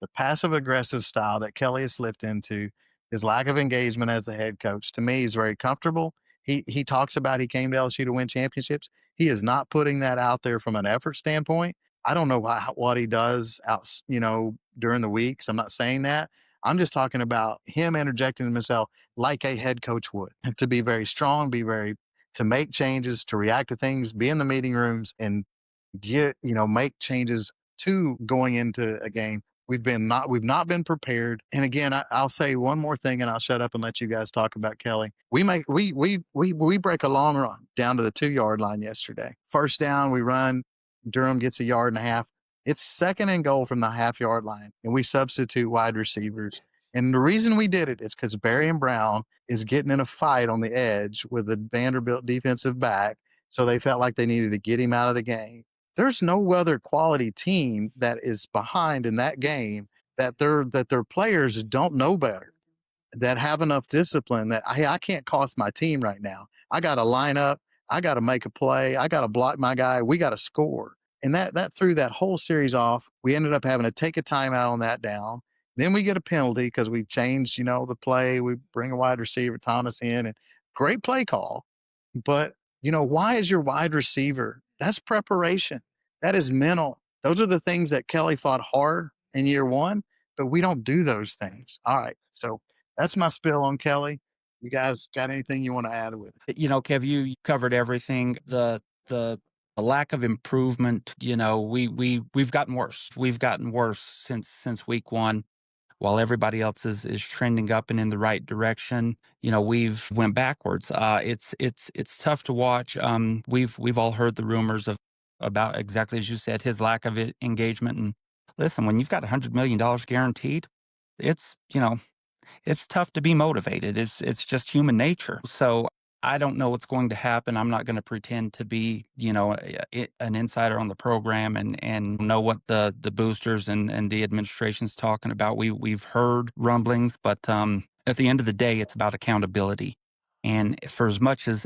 the passive aggressive style that Kelly has slipped into, his lack of engagement as the head coach. To me, he's very comfortable. He talks about he came to LSU to win championships. He is not putting that out there from an effort standpoint. I don't know what he does out, during the weeks. I'm not saying that. I'm just talking about him interjecting himself like a head coach would, and to be very strong, to make changes, to react to things, be in the meeting rooms, and make changes to going into a game. We've not been prepared. And again, I'll say one more thing, and I'll shut up and let you guys talk about Kelly. We break a long run down to the 2-yard line yesterday. First down, we run. Durham gets a yard and a half. It's 2nd and goal from the half-yard line, and we substitute wide receivers. And the reason we did it is because Barry and Brown is getting in a fight on the edge with the Vanderbilt defensive back, so they felt like they needed to get him out of the game. There's no other quality team that is behind in that game that their players don't know better, that have enough discipline that, hey, I can't cost my team right now. I got to line up. I got to make a play. I got to block my guy. We got to score. And that threw that whole series off. We ended up having to take a timeout on that down. Then we get a penalty because we changed, the play. We bring a wide receiver, Thomas, in, and great play call. But, why is your wide receiver? That's preparation. That is mental. Those are the things that Kelly fought hard in year 1, but we don't do those things. All right. So that's my spill on Kelly. You guys got anything you want to add with it? Kev, you covered everything. The lack of improvement, we've gotten worse. We've gotten worse since week 1. While everybody else is trending up and in the right direction, we've went backwards. It's tough to watch. We've all heard the rumors about exactly as you said, his lack of engagement. And listen, when you've got $100 million guaranteed, it's, it's tough to be motivated. It's just human nature. So I don't know what's going to happen. I'm not going to pretend to be, an insider on the program and know what the boosters and the administration's talking about. We've heard rumblings, but at the end of the day, it's about accountability. And for as much as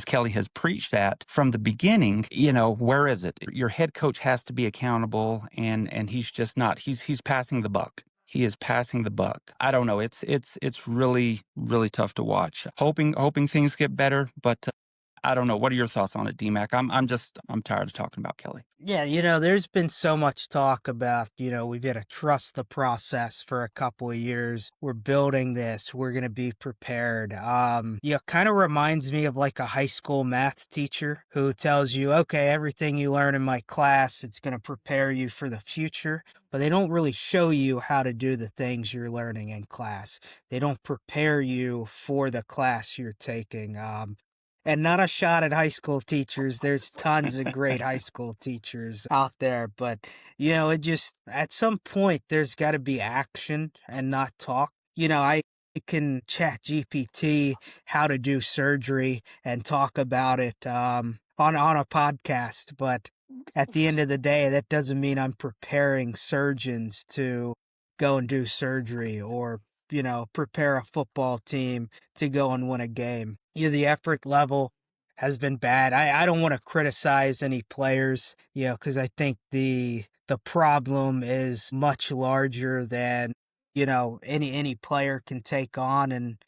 Kelly has preached that from the beginning, where is it? Your head coach has to be accountable, and he's just not. He's passing the buck. He is passing the buck. I don't know. It's really really tough to watch. Hoping things get better, but I don't know. What are your thoughts on it, DMAC? I'm tired of talking about Kelly. Yeah, there's been so much talk about, we've got to trust the process for a couple of years. We're building this. We're going to be prepared. Kind of reminds me of like a high school math teacher who tells you, okay, everything you learn in my class, it's going to prepare you for the future, but they don't really show you how to do the things you're learning in class. They don't prepare you for the class you're taking. And not a shot at high school teachers. There's tons of great high school teachers out there. But, it just, at some point, there's got to be action and not talk. I can chat GPT how to do surgery and talk about it on a podcast. But at the end of the day, that doesn't mean I'm preparing surgeons to go and do surgery or, prepare a football team to go and win a game. The effort level has been bad. I don't want to criticize any players, because I think the problem is much larger than, any player can take on, and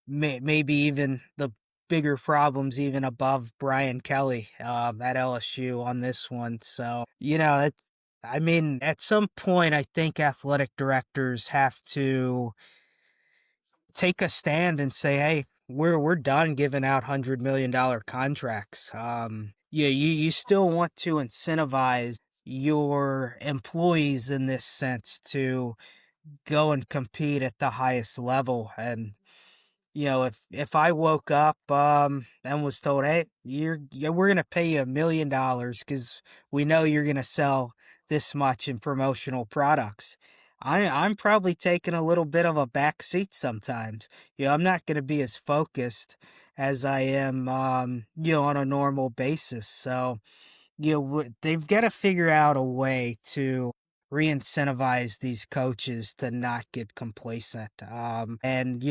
maybe even the bigger problems even above Brian Kelly at LSU on this one. So I mean, at some point, I think athletic directors have to take a stand and say, "Hey, we're done giving out $100 million contracts." You still want to incentivize your employees in this sense to go and compete at the highest level. And if I woke up and was told, "Hey, we're gonna pay you $1 million because we know you're gonna sell this much in promotional products," I'm probably taking a little bit of a back seat sometimes. I'm not gonna be as focused as I am, on a normal basis. So they've got to figure out a way to re-incentivize these coaches to not get complacent. And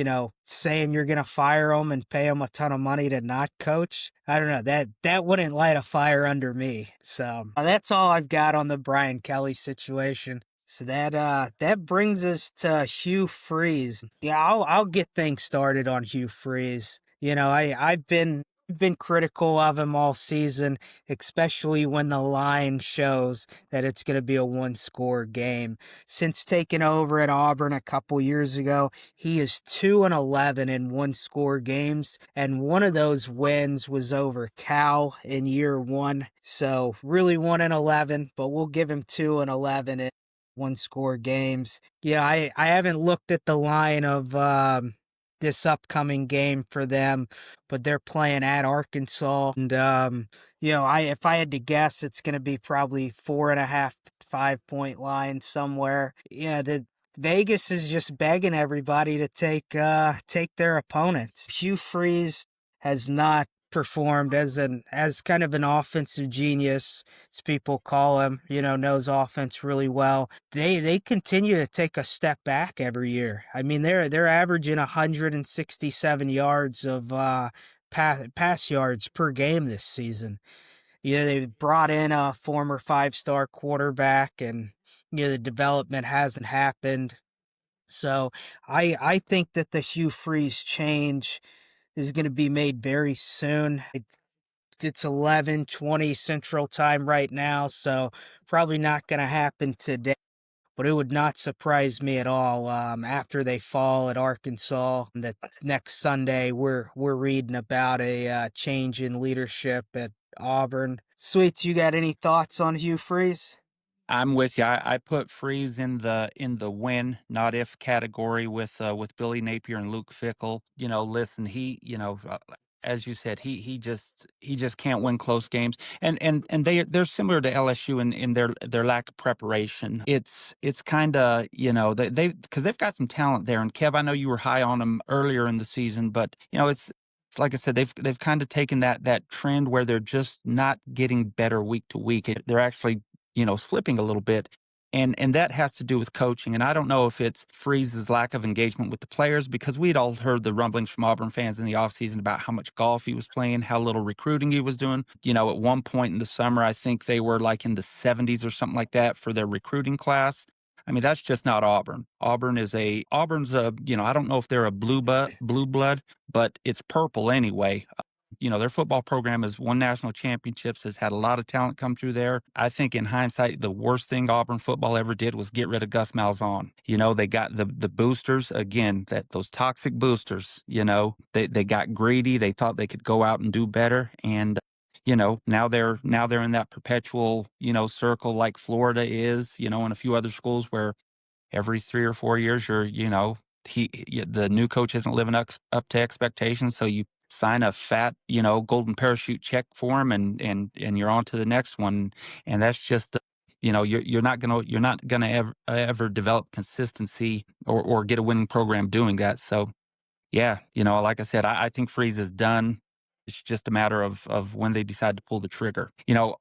saying you're gonna fire them and pay them a ton of money to not coach, I don't know, that wouldn't light a fire under me. So that's all I've got on the Brian Kelly situation. So that brings us to Hugh Freeze. Yeah, I'll get things started on Hugh Freeze. I've been critical of him all season, especially when the line shows that it's going to be a one-score game. Since taking over at Auburn a couple years ago, he is 2-11 in one-score games, and one of those wins was over Cal in year one. So really 1-11, but we'll give him 2-11 in one-score games. Yeah, I haven't looked at the line of this upcoming game for them, but they're playing at Arkansas. And, if I had to guess, it's going to be probably 4.5, 5 point line somewhere. The Vegas is just begging everybody to take their opponents. Hugh Freeze has not performed as kind of an offensive genius, as people call him, knows offense really well. They continue to take a step back every year. I mean, they're averaging 167 yards of pass yards per game this season. They brought in a former 5-star quarterback, and the development hasn't happened. So I think that the Hugh Freeze change is going to be made very soon. It's 11:20 Central Time right now, so probably not going to happen today. But it would not surprise me at all after they fall at Arkansas that next Sunday we're reading about a change in leadership at Auburn. Sweets, you got any thoughts on Hugh Freeze? I'm with you. I put Freeze in the win, not if category with Billy Napier and Luke Fickle. Listen, he as you said, he just can't win close games. And they're similar to LSU in their lack of preparation. It's kind of, they because they've got some talent there. And Kev, I know you were high on them earlier in the season, but it's like I said, they've kind of taken that trend where they're just not getting better week to week. They're actually, slipping a little bit. And that has to do with coaching. And I don't know if it's Freeze's lack of engagement with the players, because we'd all heard the rumblings from Auburn fans in the offseason about how much golf he was playing, how little recruiting he was doing. At one point in the summer, I think they were like in the 70s or something like that for their recruiting class. I mean, that's just not Auburn. Auburn's a, I don't know if they're a blue blood, but it's purple anyway. Their football program has won national championships, has had a lot of talent come through there. I think in hindsight, the worst thing Auburn football ever did was get rid of Gus Malzahn. They got the boosters again, those toxic boosters. They got greedy. They thought they could go out and do better, and now they're in that perpetual circle like Florida is, and a few other schools where every 3 or 4 years the new coach isn't living up to expectations, so you sign a fat golden parachute check for him, and you're on to the next one. And that's just you're not gonna ever develop consistency or get a winning program doing that. So yeah, like I said, I think Freeze is done. It's just a matter of when they decide to pull the trigger.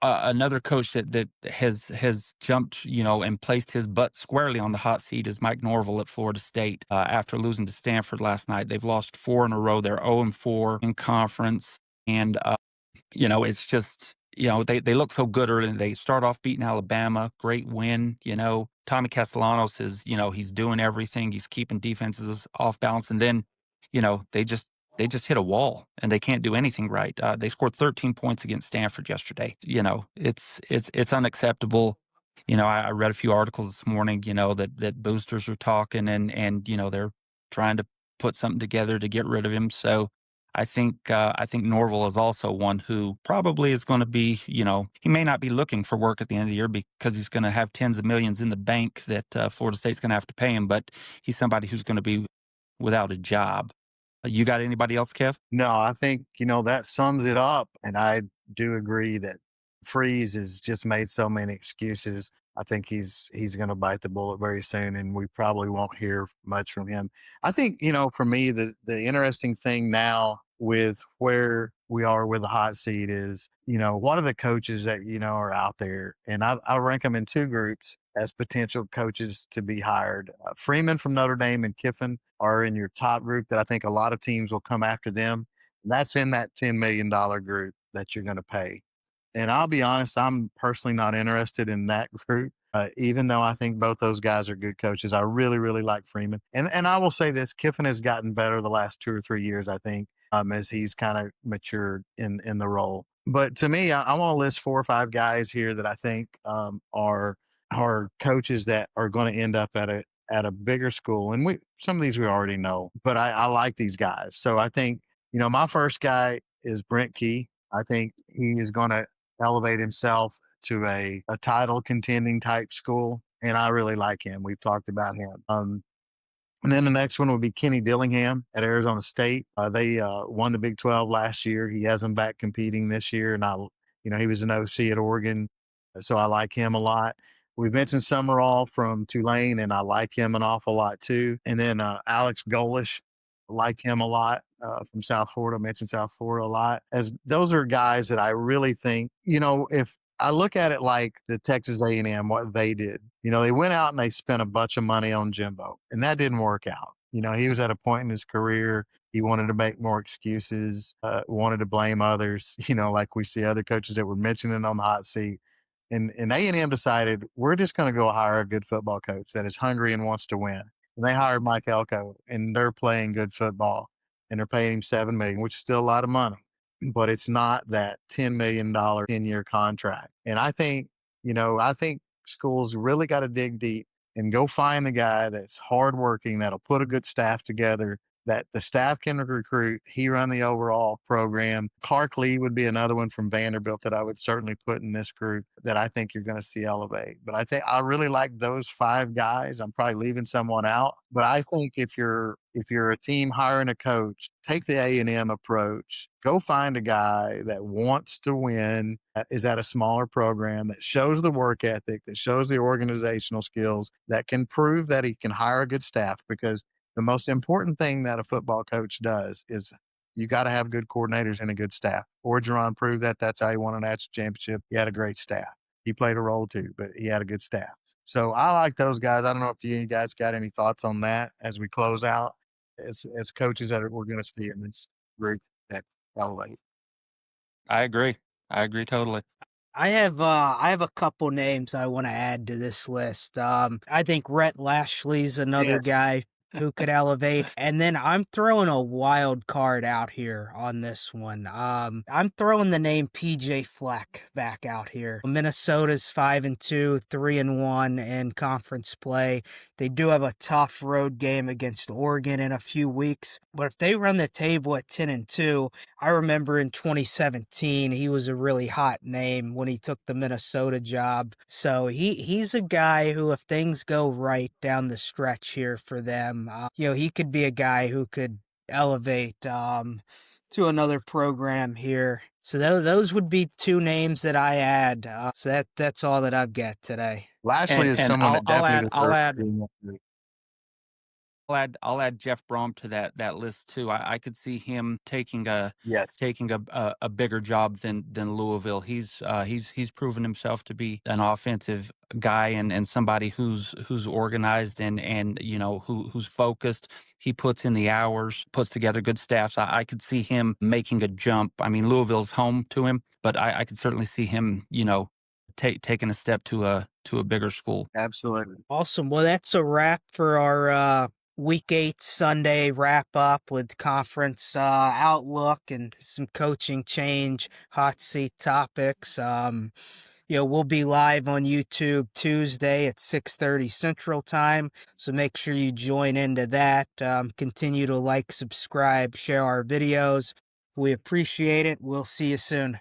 Another coach that has jumped, and placed his butt squarely on the hot seat is Mike Norvell at Florida State. After losing to Stanford last night, they've lost 4 in a row. They're 0-4 in conference, and it's just, they look so good early. They start off beating Alabama, great win. Tommy Castellanos is, he's doing everything. He's keeping defenses off balance, and then, they just hit a wall and they can't do anything right. They scored 13 points against Stanford yesterday. It's unacceptable. I read a few articles this morning, that boosters are talking, and they're trying to put something together to get rid of him. So I think Norville is also one who probably is going to be, he may not be looking for work at the end of the year because he's going to have tens of millions in the bank that Florida State's going to have to pay him, but he's somebody who's going to be without a job. You got anybody else, Kev? No, I think, that sums it up. And I do agree that Freeze has just made so many excuses. I think he's going to bite the bullet very soon, and we probably won't hear much from him. I think, for me, the interesting thing now with where we are with the hot seat is, what are the coaches that, are out there? And I rank them in two groups as potential coaches to be hired. Freeman from Notre Dame and Kiffin are in your top group that I think a lot of teams will come after them. That's in that $10 million group that you're going to pay. And I'll be honest, I'm personally not interested in that group. Even though I think both those guys are good coaches, I really, really like Freeman. And I will say this: Kiffin has gotten better the last 2 or 3 years, I think, as he's kind of matured in the role. But to me, I want to list 4 or 5 guys here that I think are coaches that are going to end up at a bigger school. And some of these we already know, but I like these guys. So I think, my first guy is Brent Key. I think he is going to elevate himself to a title contending type school. And I really like him. We've talked about him. And then the next one would be Kenny Dillingham at Arizona State. They won the Big 12 last year. He has them back competing this year, and he was an OC at Oregon, so I like him a lot. We mentioned Summerall from Tulane, and I like him an awful lot too. And then Alex Golish, like him a lot from South Florida. I mentioned South Florida a lot. As those are guys that I really think, if I look at it like the Texas A&M, what they did. They went out and they spent a bunch of money on Jimbo, and that didn't work out. He was at a point in his career, he wanted to make more excuses, wanted to blame others, like we see other coaches that were mentioning on the hot seat. And A&M decided, we're just going to go hire a good football coach that is hungry and wants to win. And they hired Mike Elko, and they're playing good football, and they're paying him $7 million, which is still a lot of money, but it's not that $10 million 10-year contract. And I think schools really got to dig deep and go find the guy that's hardworking, that'll put a good staff together, that the staff can recruit. He run the overall program. Clark Lee would be another one from Vanderbilt that I would certainly put in this group that I think you're going to see elevate. But I think I really like those five guys. I'm probably leaving someone out, but I think if you're a team hiring a coach, take the A&M approach. Go find a guy that wants to win, that is at a smaller program, that shows the work ethic, that shows the organizational skills, that can prove that he can hire a good staff, because the most important thing that a football coach does is you got to have good coordinators and a good staff. Orgeron proved that. That's how he won a national championship. He had a great staff. He played a role too, but he had a good staff. So I like those guys. I don't know if you guys got any thoughts on that as we close out as coaches that we're going to see in this group that elevate. I agree. I agree totally. I have a couple names I want to add to this list. I think Rhett Lashley's another Yes. guy who could elevate. And then I'm throwing a wild card out here on this one. I'm throwing the name PJ Fleck back out here. Minnesota's 5-2, 3-1 in conference play. They do have a tough road game against Oregon in a few weeks, but if they run the table at 10-2, I remember in 2017 he was a really hot name when he took the Minnesota job. So he's a guy who, if things go right down the stretch here for them, he could be a guy who could elevate to another program here. So those would be two names that I add. So that's all that I've got today. Lashley is And someone that definitely I'll deserves to add be in that group. I'll add Jeff Brom to that list too. I could see him taking a Yes. a bigger job than Louisville. He's proven himself to be an offensive guy and somebody who's organized and who's focused. He puts in the hours, puts together good staffs. I could see him making a jump. I mean, Louisville's home to him, but I could certainly see him taking a step to a bigger school. Absolutely. Awesome. Well, that's a wrap for our Week 8 Sunday wrap up with conference outlook and some coaching change, hot seat topics. We'll be live on YouTube Tuesday at 6:30 Central Time, so make sure you join into that. Continue to like, subscribe, share our videos. We appreciate it. We'll see you soon.